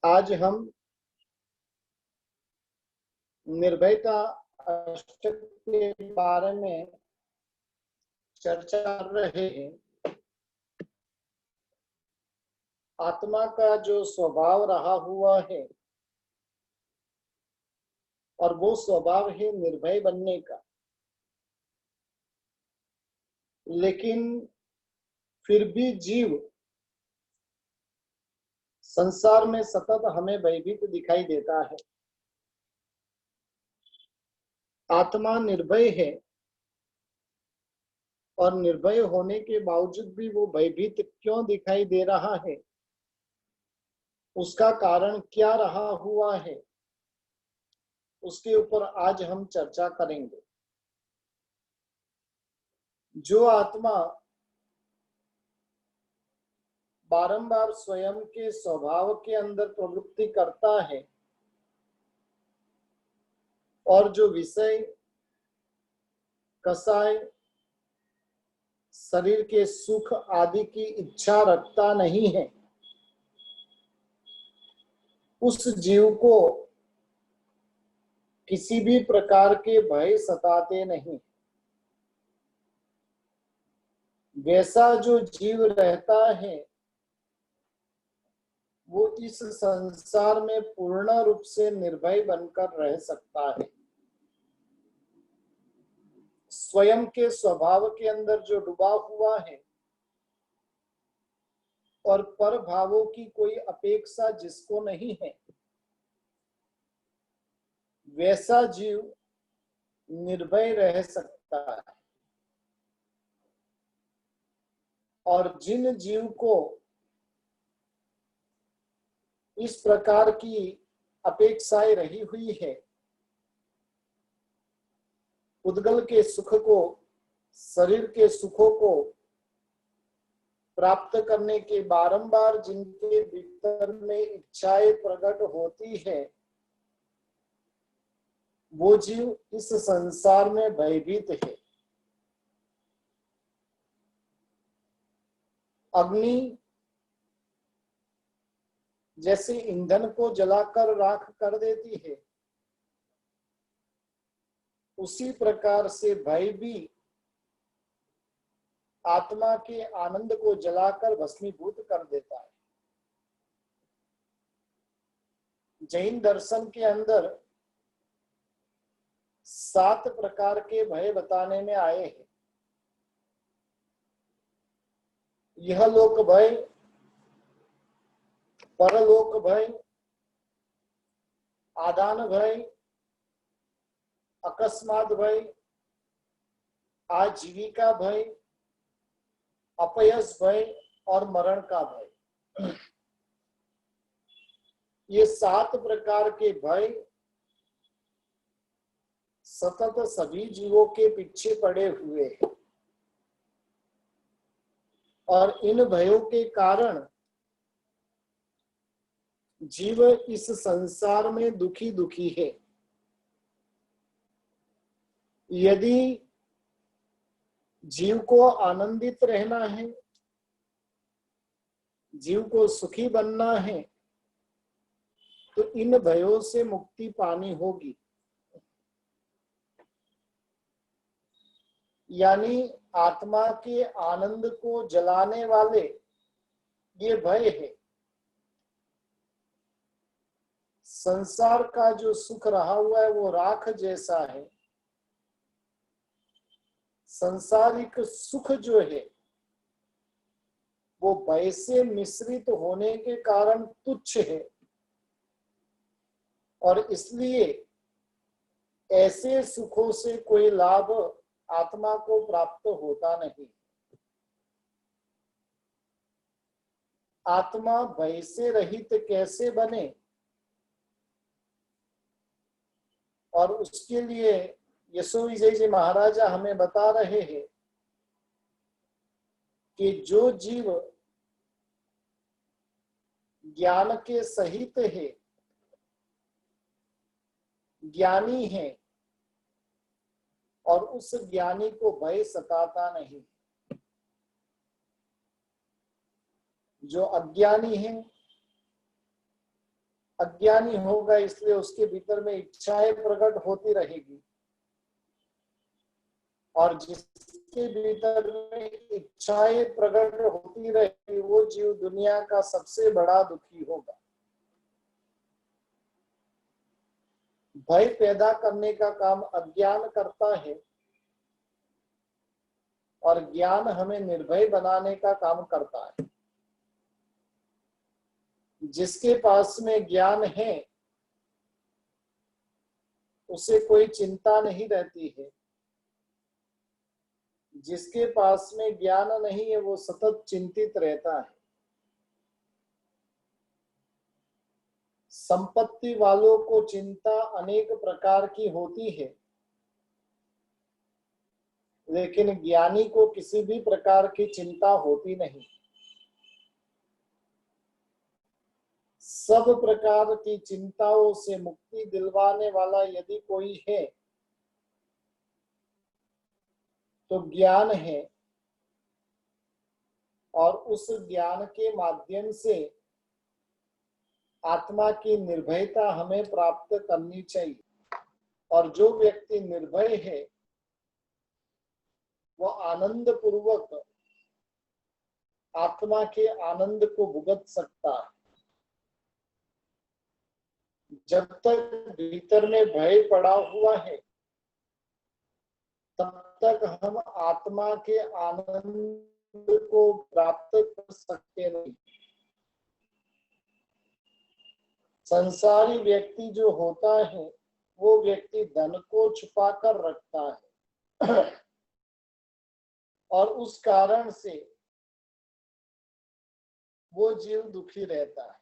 आज हम निर्भयता अष्टक के बारे में चर्चा कर रहे हैं। आत्मा का जो स्वभाव रहा हुआ है और वो स्वभाव है निर्भय बनने का, लेकिन फिर भी जीव संसार में सतत हमें भयभीत दिखाई देता है। आत्मा निर्भय है और निर्भय होने के बावजूद भी वो भयभीत क्यों दिखाई दे रहा है, उसका कारण क्या रहा हुआ है, उसके ऊपर आज हम चर्चा करेंगे। जो आत्मा बारंबार स्वयं के स्वभाव के अंदर प्रवृत्ति करता है और जो विषय, कसाय, शरीर के सुख आदि की इच्छा रखता नहीं है, उस जीव को किसी भी प्रकार के भय सताते नहीं। वैसा जो जीव रहता है वो इस संसार में पूर्ण रूप से निर्भय बनकर रह सकता है। स्वयं के स्वभाव के अंदर जो डूबा हुआ है और पर भावों की कोई अपेक्षा जिसको नहीं है, वैसा जीव निर्भय रह सकता है। और जिन जीव को इस प्रकार की अपेक्षाएं रही हुई है, उद्गल के सुख को, शरीर के सुखों को प्राप्त करने के बारंबार जिनके भीतर में इच्छाएं प्रकट होती है, वो जीव इस संसार में भयभीत है। अग्नि जैसे ईंधन को जलाकर राख कर देती है, उसी प्रकार से भय भी आत्मा के आनंद को जलाकर भस्मीभूत कर देता है। जैन दर्शन के अंदर 7 प्रकार के भय बताने में आए हैं। यह लोक भय, परलोक भय, आदान भय, अकस्मात भय, आजीविका भय, अपयश भय और मरण का भय। ये 7 प्रकार के भय सतत सभी जीवों के पीछे पड़े हुए हैं और इन भयों के कारण जीव इस संसार में दुखी दुखी है। यदि जीव को आनंदित रहना है, जीव को सुखी बनना है, तो इन भयों से मुक्ति पानी होगी। यानी आत्मा के आनंद को जलाने वाले ये भय है। संसार का जो सुख रहा हुआ है वो राख जैसा है। संसारिक सुख जो है वो भय से मिश्रित होने के कारण तुच्छ है और इसलिए ऐसे सुखों से कोई लाभ आत्मा को प्राप्त होता नहीं। आत्मा भय से रहित कैसे बने, और उसके लिए यशो विजय जी महाराजा हमें बता रहे हैं कि जो जीव ज्ञान के सहित है, ज्ञानी है, और उस ज्ञानी को भय सताता नहीं। जो अज्ञानी है अज्ञानी होगा, इसलिए उसके भीतर में इच्छाएं प्रकट होती रहेगी, और जिसके भीतर में इच्छाएं प्रकट होती रहेगी वो जीव दुनिया का सबसे बड़ा दुखी होगा। भय पैदा करने का काम अज्ञान करता है और ज्ञान हमें निर्भय बनाने का काम करता है। जिसके पास में ज्ञान है उसे कोई चिंता नहीं रहती है, जिसके पास में ज्ञान नहीं है वो सतत चिंतित रहता है। संपत्ति वालों को चिंता अनेक प्रकार की होती है, लेकिन ज्ञानी को किसी भी प्रकार की चिंता होती नहीं। सब प्रकार की चिंताओं से मुक्ति दिलवाने वाला यदि कोई है तो ज्ञान है, और उस ज्ञान के माध्यम से आत्मा की निर्भयता हमें प्राप्त करनी चाहिए। और जो व्यक्ति निर्भय है वह आनंद पूर्वक आत्मा के आनंद को भुगत सकता है। जब तक भीतर में भय पड़ा हुआ है तब तक हम आत्मा के आनंद को प्राप्त कर सकते नहीं। संसारी व्यक्ति जो होता है वो व्यक्ति धन को छुपा कर रखता है और उस कारण से वो जीव दुखी रहता है।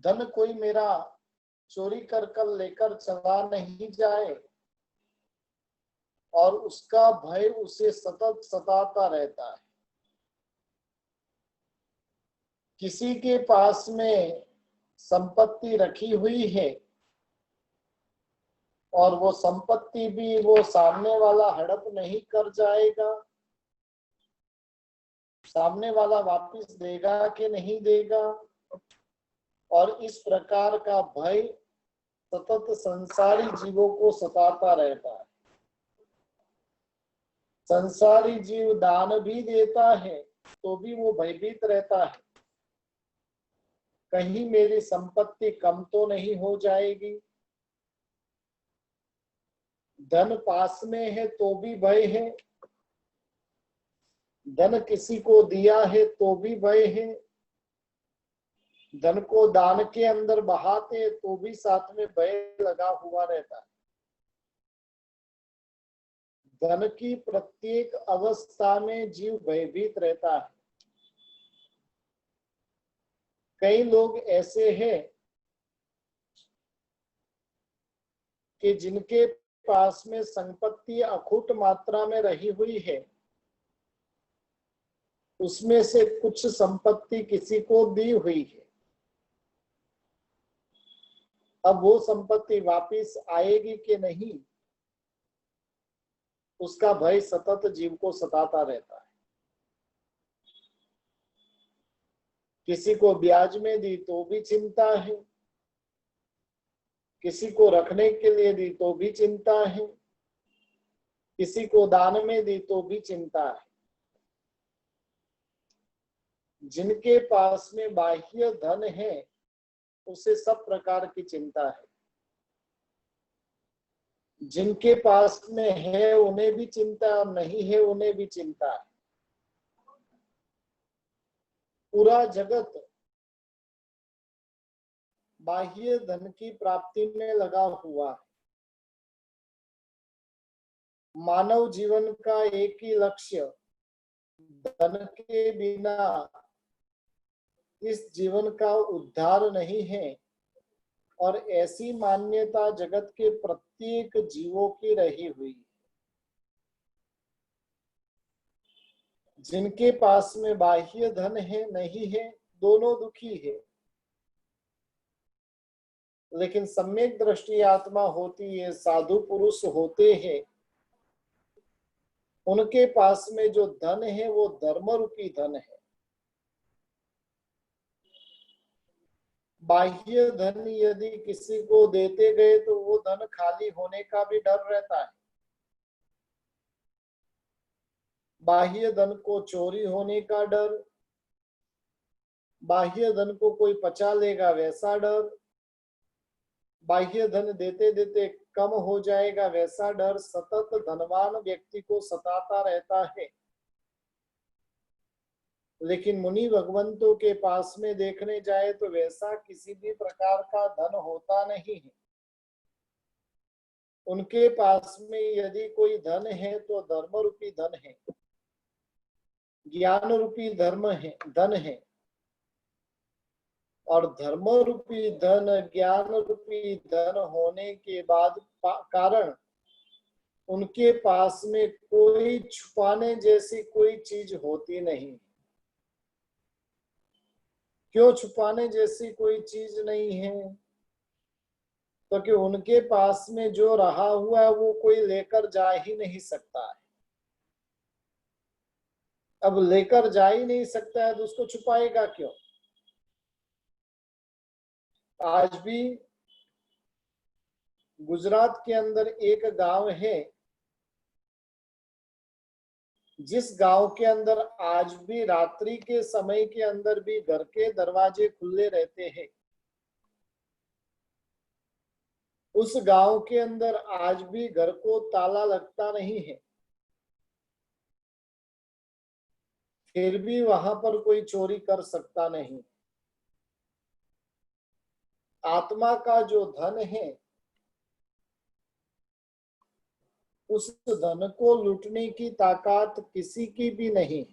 धन कोई मेरा चोरी कर लेकर चला नहीं जाए और उसका भय उसे सतत सताता रहता है। किसी के पास में संपत्ति रखी हुई है और वो संपत्ति भी वो सामने वाला हड़प नहीं कर जाएगा, सामने वाला वापस देगा कि नहीं देगा, और इस प्रकार का भय सतत संसारी जीवों को सताता रहता है। संसारी जीव दान भी देता है तो भी वो भयभीत रहता है, कहीं मेरी संपत्ति कम तो नहीं हो जाएगी। धन पास में है तो भी भय है, धन किसी को दिया है तो भी भय है, धन को दान के अंदर बहाते तो भी साथ में भय लगा हुआ रहता है। धन की प्रत्येक अवस्था में जीव भयभीत रहता है। कई लोग ऐसे हैं कि जिनके पास में संपत्ति अखूट मात्रा में रही हुई है, उसमें से कुछ संपत्ति किसी को दी हुई है। अब वो संपत्ति वापिस आएगी कि नहीं, उसका भय सतत जीव को सताता रहता है। किसी को ब्याज में दी तो भी चिंता है, किसी को रखने के लिए दी तो भी चिंता है, किसी को दान में दी तो भी चिंता है। जिनके पास में बाह्य धन है उसे सब प्रकार की चिंता है, जिनके पास में है उन्हें भी चिंता और नहीं है उन्हें भी चिंता है। पूरा जगत बाह्य धन की प्राप्ति में लगा हुआ है। मानव जीवन का एक ही लक्ष्य धन के बिना इस जीवन का उद्धार नहीं है, और ऐसी मान्यता जगत के प्रत्येक जीवों की रही हुई है। जिनके पास में बाह्य धन है नहीं है दोनों दुखी है, लेकिन सम्यक दृष्टि आत्मा होती है, साधु पुरुष होते हैं, उनके पास में जो धन है वो धर्म रूपी धन है। बाह्य धन यदि किसी को देते गए तो वो धन खाली होने का भी डर रहता है। बाह्य धन को चोरी होने का डर, बाह्य धन को कोई पचा लेगा वैसा डर, बाह्य धन देते देते कम हो जाएगा वैसा डर सतत धनवान व्यक्ति को सताता रहता है। लेकिन मुनि भगवंतों के पास में देखने जाए तो वैसा किसी भी प्रकार का धन होता नहीं है। उनके पास में यदि कोई धन है तो धर्म रूपी धन है, ज्ञान रूपी धन है। और धर्म रूपी धन, ज्ञान रूपी धन होने के बाद कारण उनके पास में कोई छुपाने जैसी कोई चीज होती नहीं। क्यों छुपाने जैसी कोई चीज नहीं है? क्योंकि तो उनके पास में जो रहा हुआ है वो कोई लेकर जा ही नहीं सकता है। अब लेकर जा ही नहीं सकता है तो उसको छुपाएगा क्यों? आज भी गुजरात के अंदर एक गांव है जिस गांव के अंदर आज भी रात्रि के समय के अंदर भी घर के दरवाजे खुले रहते हैं। उस गांव के अंदर आज भी घर को ताला लगता नहीं है, फिर भी वहां पर कोई चोरी कर सकता नहीं। आत्मा का जो धन है उस धन को लूटने की ताकत किसी की भी नहीं।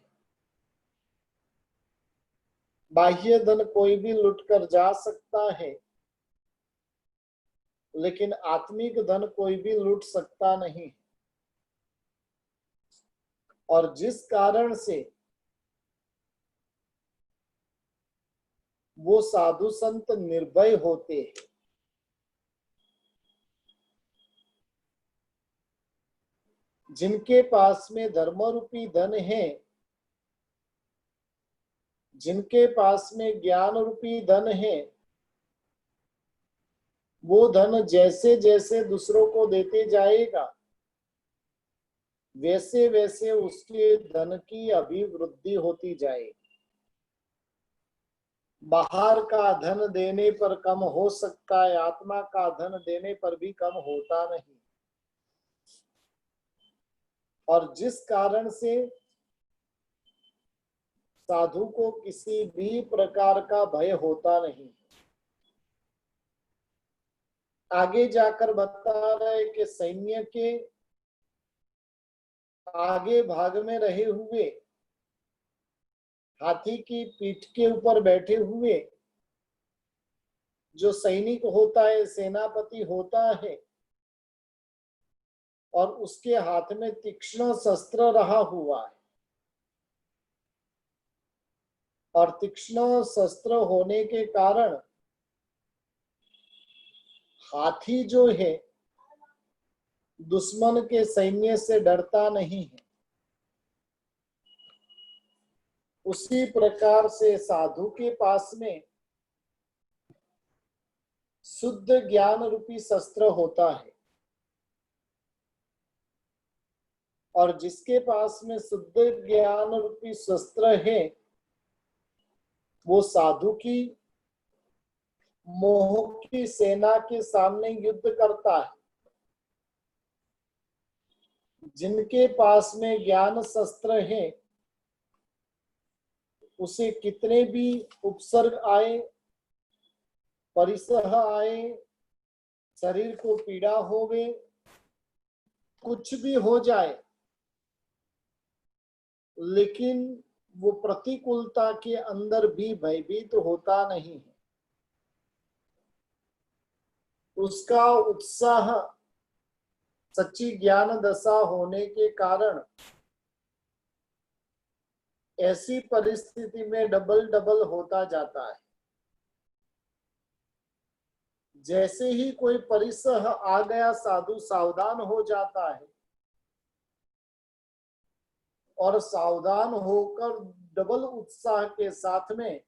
बाह्य धन कोई भी लूट कर जा सकता है, लेकिन आत्मिक धन कोई भी लूट सकता नहीं। और जिस कारण से वो साधु संत निर्भय होते हैं, जिनके पास में धर्म रूपी धन है, जिनके पास में ज्ञान रूपी धन है, वो धन जैसे जैसे दूसरों को देते जाएगा वैसे वैसे उसके धन की अभिवृद्धि होती जाएगी। बाहर का धन देने पर कम हो सकता है, आत्मा का धन देने पर भी कम होता नहीं। और जिस कारण से साधु को किसी भी प्रकार का भय होता नहीं। आगे जाकर बता रहे कि सैन्य के आगे भाग में रहे हुए हाथी की पीठ के ऊपर बैठे हुए जो सैनिक होता है, सेनापति होता है, और उसके हाथ में तीक्ष्ण शस्त्र रहा हुआ है, और तीक्ष्ण शस्त्र होने के कारण हाथी जो है दुश्मन के सैन्य से डरता नहीं है। उसी प्रकार से साधु के पास में शुद्ध ज्ञान रूपी शस्त्र होता है, और जिसके पास में शुद्ध ज्ञान रूपी शस्त्र है वो साधु की मोह की सेना के सामने युद्ध करता है। जिनके पास में ज्ञान शस्त्र है उसे कितने भी उपसर्ग आए, परिसह आए, शरीर को पीड़ा होवे, कुछ भी हो जाए, लेकिन वो प्रतिकूलता के अंदर भी भयभीत होता नहीं है। उसका उत्साह सच्ची ज्ञान दशा होने के कारण ऐसी परिस्थिति में डबल डबल होता जाता है। जैसे ही कोई परिसह आ गया साधु सावधान हो जाता है, और सावधान होकर डबल उत्साह के साथ में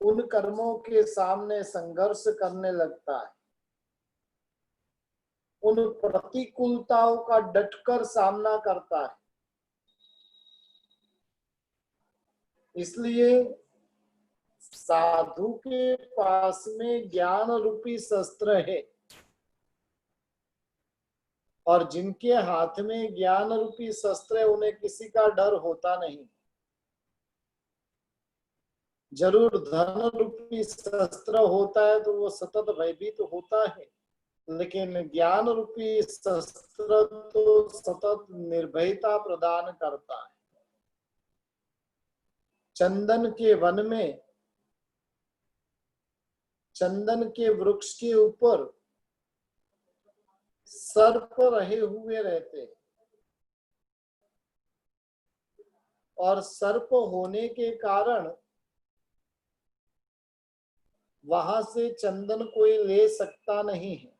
उन कर्मों के सामने संघर्ष करने लगता है, उन प्रतिकूलताओं का डटकर सामना करता है। इसलिए साधु के पास में ज्ञान रूपी शस्त्र है, और जिनके हाथ में ज्ञान रूपी शस्त्र है उन्हें किसी का डर होता नहीं। जरूर धन रूपी शस्त्र होता है तो वो सतत भयभीत होता है, लेकिन ज्ञान रूपी शस्त्र तो सतत निर्भयता प्रदान करता है। चंदन के वन में चंदन के वृक्ष के ऊपर सर्प रहे हुए रहते हैं, और सर्प होने के कारण वहां से चंदन कोई ले सकता नहीं है।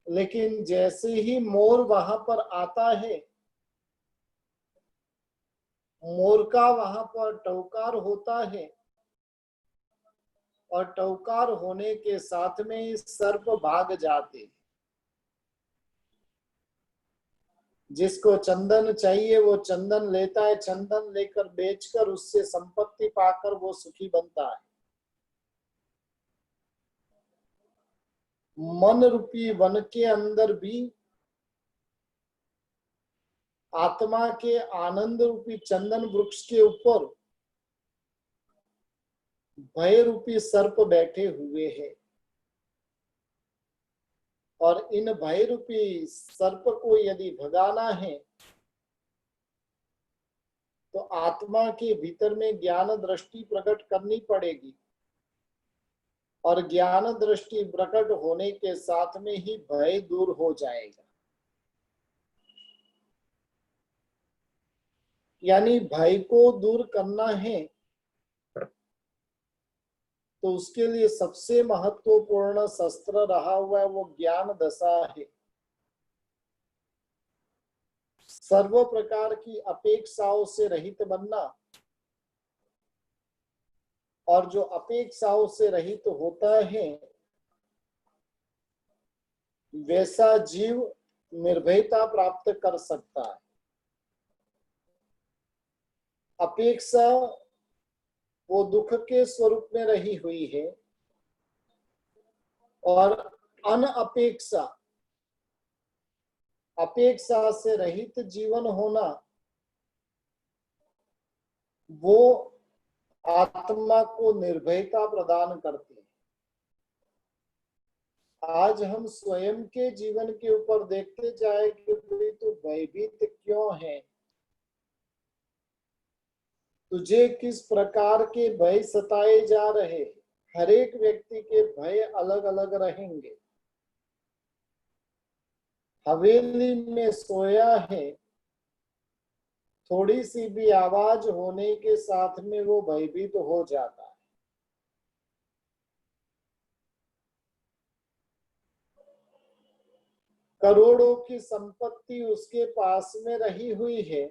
लेकिन जैसे ही मोर वहां पर आता है, मोर का वहां पर टौकार होता है, और टौकार होने के साथ में ही सर्प भाग जाते। जिसको चंदन चाहिए वो चंदन लेता है, चंदन लेकर बेचकर उससे संपत्ति पाकर वो सुखी बनता है। मन रूपी वन के अंदर भी आत्मा के आनंद रूपी चंदन वृक्ष के ऊपर भय रूपी सर्प बैठे हुए हैं, और इन भय रूपी सर्प को यदि भगाना है तो आत्मा के भीतर में ज्ञान दृष्टि प्रकट करनी पड़ेगी, और ज्ञान दृष्टि प्रकट होने के साथ में ही भय दूर हो जाएगा। यानी भय को दूर करना है तो उसके लिए सबसे महत्वपूर्ण शस्त्र रहा हुआ है वो ज्ञान दशा है। सर्व प्रकार की अपेक्षाओं से रहित बनना, और जो अपेक्षाओं से रहित होता है वैसा जीव निर्भयता प्राप्त कर सकता है। अपेक्षा वो दुख के स्वरूप में रही हुई है, और अनअपेक्षा अपेक्षा से रहित जीवन होना वो आत्मा को निर्भयता प्रदान करती है। आज हम स्वयं के जीवन के ऊपर देखते जाए कि तो भयभीत क्यों है, तुझे किस प्रकार के भय सताए जा रहे। हर एक व्यक्ति के भय अलग अलग रहेंगे। हवेली में सोया है, थोड़ी सी भी आवाज होने के साथ में वो भयभीत हो जाता है। करोड़ों की संपत्ति उसके पास में रही हुई है,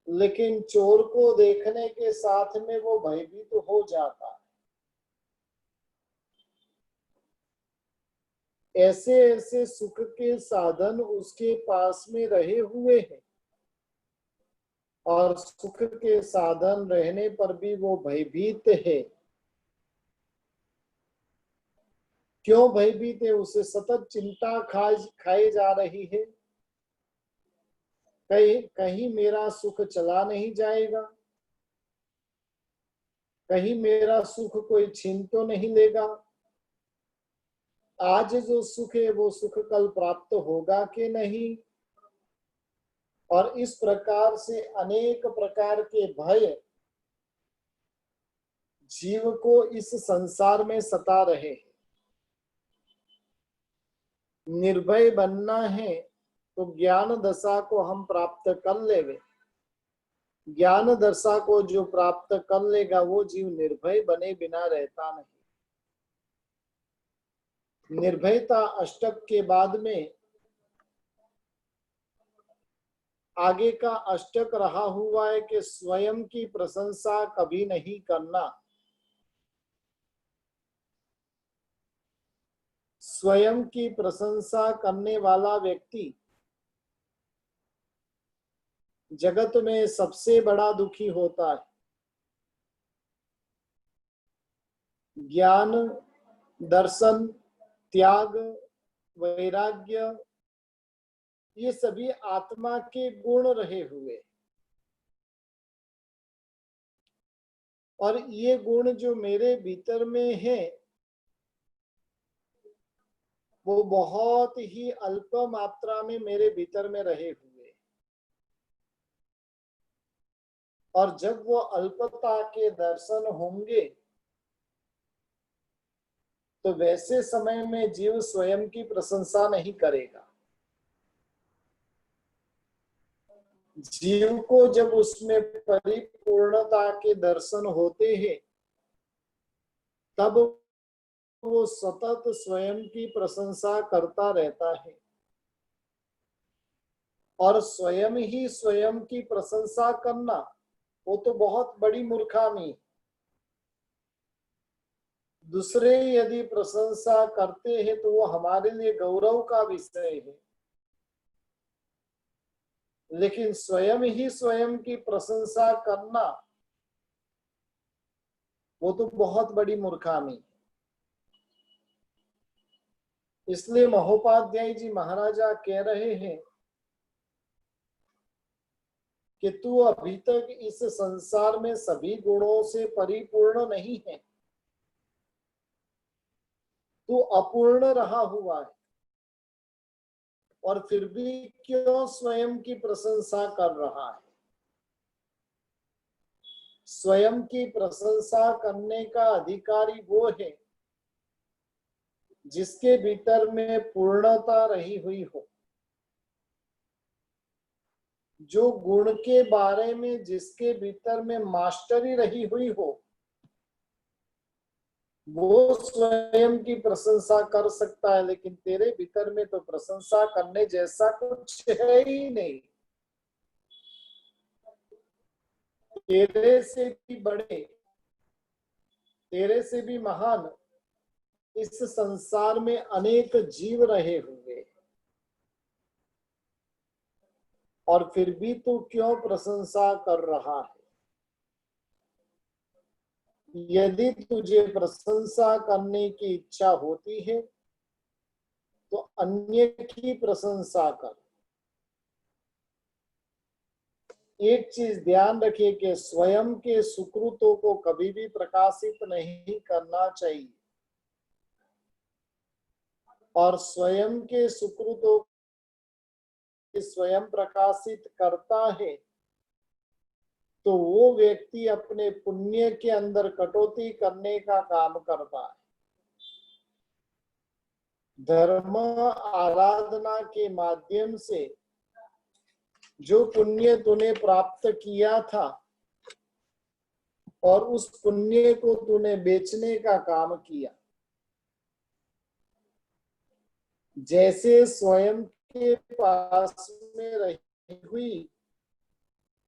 लेकिन चोर को देखने के साथ में वो भयभीत हो जाता है। ऐसे ऐसे सुख के साधन उसके पास में रहे हुए हैं, और सुख के साधन रहने पर भी वो भयभीत है। क्यों भयभीत है? उसे सतत चिंता खाई जा रही है, कहीं कहीं मेरा सुख चला नहीं जाएगा, कहीं मेरा सुख कोई छीन तो नहीं लेगा, आज जो सुख है वो सुख कल प्राप्त होगा कि नहीं। और इस प्रकार से अनेक प्रकार के भय जीव को इस संसार में सता रहे। निर्भय बनना है तो ज्ञान दशा को हम प्राप्त कर लेवे। ज्ञान दशा को जो प्राप्त कर लेगा वो जीव निर्भय बने बिना रहता नहीं। निर्भयता अष्टक के बाद में आगे का अष्टक रहा हुआ है कि स्वयं की प्रशंसा कभी नहीं करना। स्वयं की प्रशंसा करने वाला व्यक्ति जगत में सबसे बड़ा दुखी होता है। ज्ञान, दर्शन, त्याग, वैराग्य, ये सभी आत्मा के गुण रहे हुए, और ये गुण जो मेरे भीतर में है वो बहुत ही अल्प मात्रा में मेरे भीतर में रहे हुए, और जब वो अल्पता के दर्शन होंगे तो वैसे समय में जीव स्वयं की प्रशंसा नहीं करेगा। जीव को जब उसमें परिपूर्णता के दर्शन होते हैं तब वो सतत स्वयं की प्रशंसा करता रहता है, और स्वयं ही स्वयं की प्रशंसा करना वो तो बहुत बड़ी मूर्खामी। दूसरे यदि प्रशंसा करते हैं तो वो हमारे लिए गौरव का विषय है, लेकिन स्वयं ही स्वयं की प्रशंसा करना वो तो बहुत बड़ी मूर्खामी। इसलिए महोपाध्याय जी महाराजा कह रहे हैं कि तू अभी तक इस संसार में सभी गुणों से परिपूर्ण नहीं है, तू अपूर्ण रहा हुआ है, और फिर भी क्यों स्वयं की प्रशंसा कर रहा है। स्वयं की प्रशंसा करने का अधिकारी वो है जिसके भीतर में पूर्णता रही हुई हो, जो गुण के बारे में जिसके भीतर में मास्टरी रही हुई हो, वो स्वयं की प्रशंसा कर सकता है। लेकिन तेरे भीतर में तो प्रशंसा करने जैसा कुछ है ही नहीं। तेरे से भी बड़े, तेरे से भी महान इस संसार में अनेक जीव रहे हुए, और फिर भी तू क्यों प्रशंसा कर रहा है। यदि तुझे प्रशंसा करने की इच्छा होती है तो अन्य की प्रशंसा कर। एक चीज ध्यान रखिए कि स्वयं के सुकृतों को कभी भी प्रकाशित नहीं करना चाहिए, और स्वयं के सुकृतों स्वयं प्रकाशित करता है तो वो व्यक्ति अपने पुण्य के अंदर कटौती करने का काम करता है। धर्म आराधना के माध्यम से जो पुण्य तूने प्राप्त किया था और उस पुण्य को तूने बेचने का काम किया, जैसे स्वयं के पास में रही हुई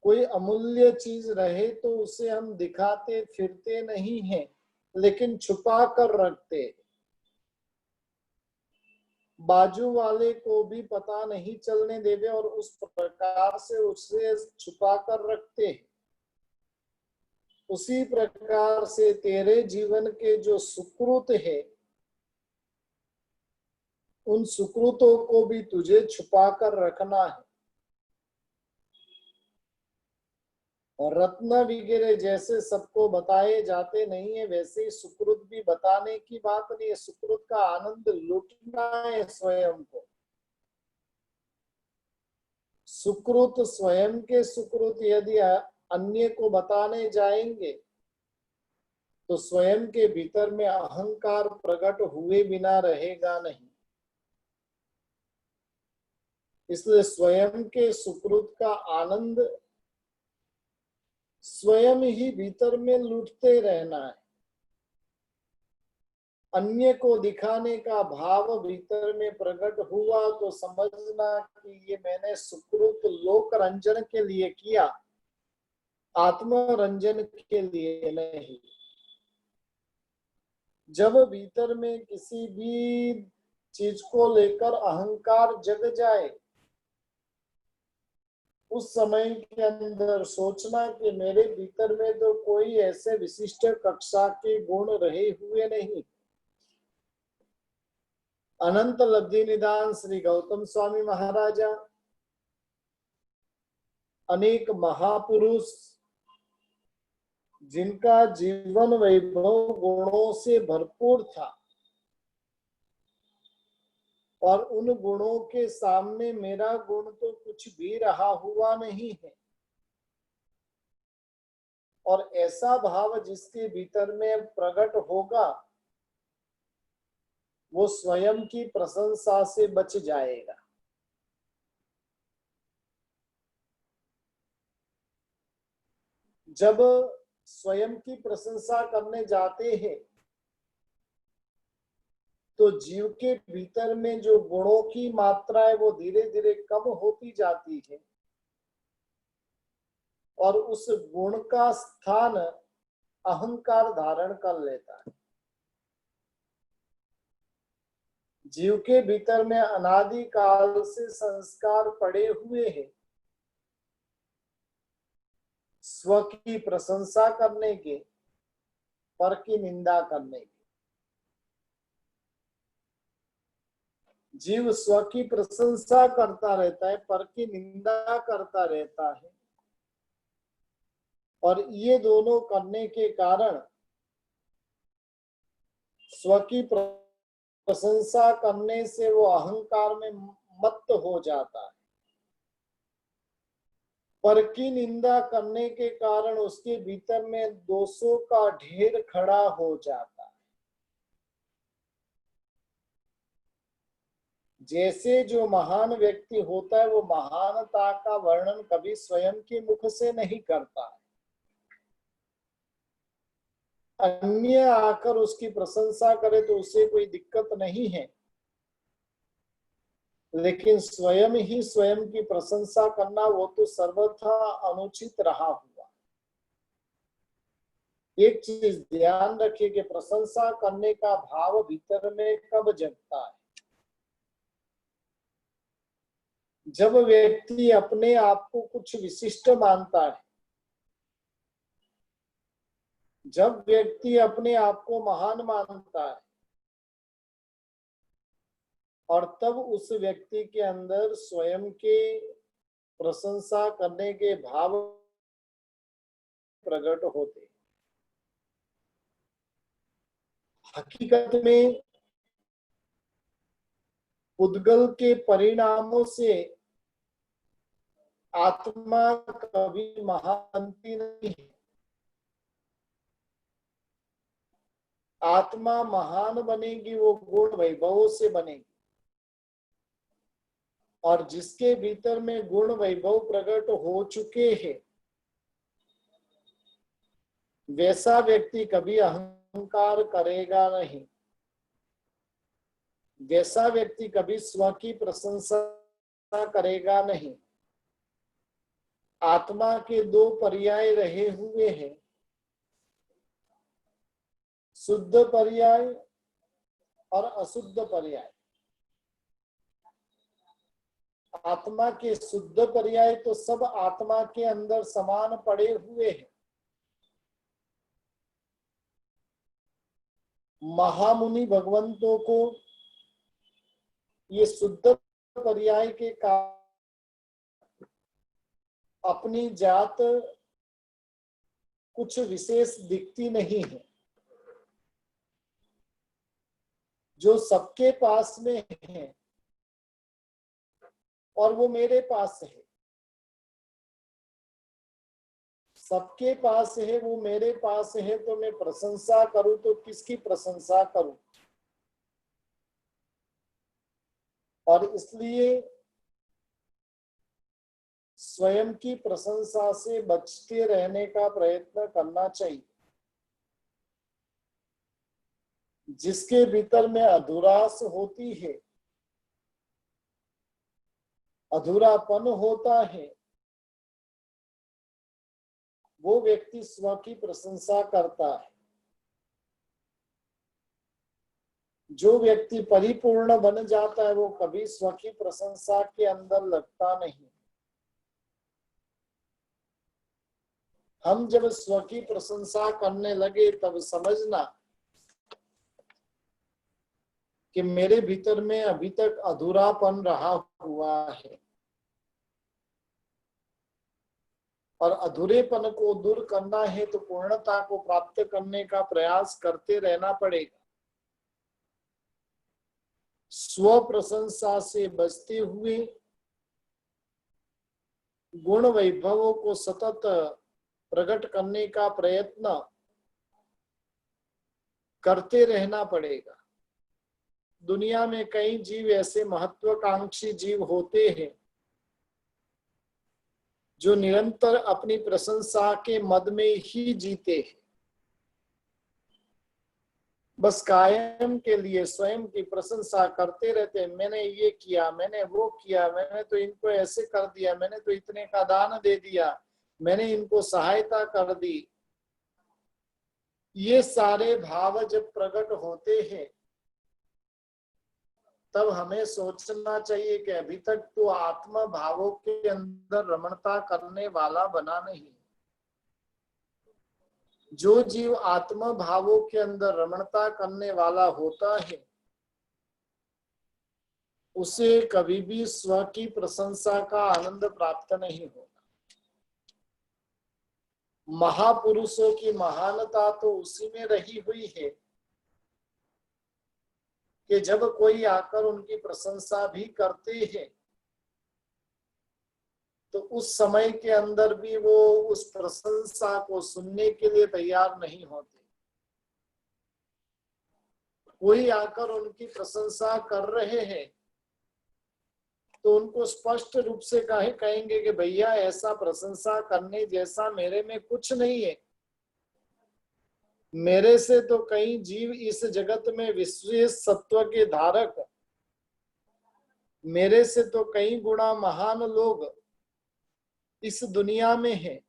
कोई अमूल्य चीज रहे तो उसे हम दिखाते फिरते नहीं हैं, लेकिन छुपा कर रखते, बाजू वाले को भी पता नहीं चलने देवे और उस प्रकार से उसे छुपा कर रखते हैं। उसी प्रकार से तेरे जीवन के जो सुकृत है उन सुकृतों को भी तुझे छुपा कर रखना है। और रत्न वगैरह जैसे सबको बताए जाते नहीं है, वैसे ही सुकृत भी बताने की बात नहीं है। सुकृत का आनंद लुटना है स्वयं को। सुकृत, स्वयं के सुकृत यदि अन्य को बताने जाएंगे तो स्वयं के भीतर में अहंकार प्रकट हुए बिना रहेगा नहीं। इसलिए स्वयं के सुकृत का आनंद स्वयं ही भीतर में लूटते रहना है। अन्य को दिखाने का भाव भीतर में प्रकट हुआ तो समझना कि ये मैंने सुकृत लोक रंजन के लिए किया, आत्मरंजन के लिए नहीं। जब भीतर में किसी भी चीज को लेकर अहंकार जग जाए, उस समय के अंदर सोचना कि मेरे भीतर में तो कोई ऐसे विशिष्ट कक्षा के गुण रहे हुए नहीं। अनंत लब्धि निदान श्री गौतम स्वामी महाराजा, अनेक महापुरुष जिनका जीवन वैभव गुणों से भरपूर था, और उन गुणों के सामने मेरा गुण तो कुछ भी रहा हुआ नहीं है। और ऐसा भाव जिसके भीतर में प्रकट होगा वो स्वयं की प्रशंसा से बच जाएगा। जब स्वयं की प्रशंसा करने जाते हैं तो जीव के भीतर में जो गुणों की मात्रा है वो धीरे धीरे कम होती जाती है, और उस गुण का स्थान अहंकार धारण कर लेता है। जीव के भीतर में अनादि काल से संस्कार पड़े हुए हैं स्व की प्रशंसा करने के, पर की निंदा करने के। जीव स्व की प्रशंसा करता रहता है, पर की निंदा करता रहता है, और ये दोनों करने के कारण स्व की प्रशंसा करने से वो अहंकार में मत्त हो जाता है, पर की निंदा करने के कारण उसके भीतर में दोषों का ढेर खड़ा हो जाता है। जैसे जो महान व्यक्ति होता है वो महानता का वर्णन कभी स्वयं के मुख से नहीं करता है, अन्य आकर उसकी प्रशंसा करे तो उसे कोई दिक्कत नहीं है, लेकिन स्वयं ही स्वयं की प्रशंसा करना वो तो सर्वथा अनुचित रहा हुआ। एक चीज ध्यान रखिए कि प्रशंसा करने का भाव भीतर में कब जगता है? जब व्यक्ति अपने आप को कुछ विशिष्ट मानता है, जब व्यक्ति अपने आप को महान मानता है, और तब उस व्यक्ति के अंदर स्वयं के प्रशंसा करने के भाव प्रकट होते। हकीकत में उद्गल के परिणामों से आत्मा कभी महानती नहीं है। आत्मा महान बनेगी वो गुण वैभव से बनेगी, और जिसके भीतर में गुण वैभव प्रकट हो चुके हैं वैसा व्यक्ति कभी अहंकार करेगा नहीं, वैसा व्यक्ति कभी स्व की प्रशंसा करेगा नहीं। आत्मा के दो पर्याय रहे हुए हैं, शुद्ध पर्याय और अशुद्ध पर्याय। आत्मा के शुद्ध पर्याय तो सब आत्मा के अंदर समान पड़े हुए हैं। महामुनि भगवंतों को ये शुद्ध पर्याय के कारण अपनी जात कुछ विशेष दिखती नहीं है। जो सबके पास में है और वो मेरे पास है, सबके पास है वो मेरे पास है, तो मैं प्रशंसा करूं तो किसकी प्रशंसा करूं? और इसलिए स्वयं की प्रशंसा से बचते रहने का प्रयत्न करना चाहिए। जिसके भीतर में अधूरास होती है, अधूरापन होता है, वो व्यक्ति स्व की प्रशंसा करता है। जो व्यक्ति परिपूर्ण बन जाता है वो कभी स्व की प्रशंसा के अंदर लगता नहीं। हम जब स्व की प्रशंसा करने लगे तब समझना कि मेरे भीतर में अभी तक अधूरापन रहा हुआ है और अधूरेपन को दूर करना है तो पूर्णता को प्राप्त करने का प्रयास करते रहना पड़ेगा। स्व प्रशंसा से बचते हुए गुण वैभवों को सतत प्रकट करने का प्रयत्न करते रहना पड़ेगा। दुनिया में कई जीव ऐसे महत्वाकांक्षी जीव होते हैं जो निरंतर अपनी प्रशंसा के मद में ही जीते हैं। बस कायम के लिए स्वयं की प्रशंसा करते रहते हैं। मैंने ये किया, मैंने वो किया, मैंने तो इनको ऐसे कर दिया, मैंने तो इतने का दान दे दिया, मैंने इनको सहायता कर दी। ये सारे भाव जब प्रकट होते हैं तब हमें सोचना चाहिए कि अभी तक तो आत्मा भावों के अंदर रमणता करने वाला बना नहीं। जो जीव आत्मा भावों के अंदर रमणता करने वाला होता है उसे कभी भी स्व की प्रशंसा का आनंद प्राप्त नहीं होगा। महापुरुषों की महानता तो उसी में रही हुई है कि जब कोई आकर उनकी प्रशंसा भी करते हैं तो उस समय के अंदर भी वो उस प्रशंसा को सुनने के लिए तैयार नहीं होते। कोई आकर उनकी प्रशंसा कर रहे हैं तो उनको स्पष्ट रूप से कहेंगे कि भैया ऐसा प्रशंसा करने जैसा मेरे में कुछ नहीं है। मेरे से तो कई जीव इस जगत में विशेष सत्व के धारक, मेरे से तो कई गुणा महान लोग इस दुनिया में हैं।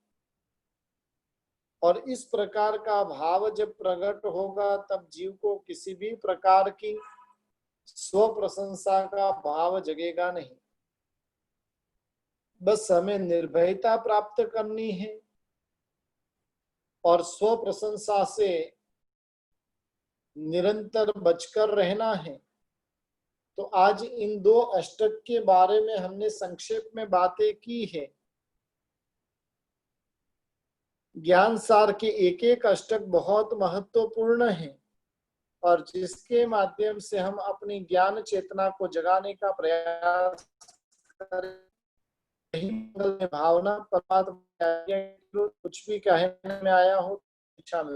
और इस प्रकार का भाव जब प्रकट होगा तब जीव को किसी भी प्रकार की स्व प्रशंसा का भाव जगेगा नहीं। बस हमें निर्भयता प्राप्त करनी है और स्व प्रशंसा से निरंतर बचकर रहना है। तो आज इन 2 अष्टक के बारे में हमने संक्षेप में बातें की है। ज्ञान सार के एक एक अष्टक बहुत महत्वपूर्ण है और जिसके माध्यम से हम अपनी ज्ञान चेतना को जगाने का प्रयास करें। भावना परमात्मा कुछ भी कहने में आया हो इच्छा में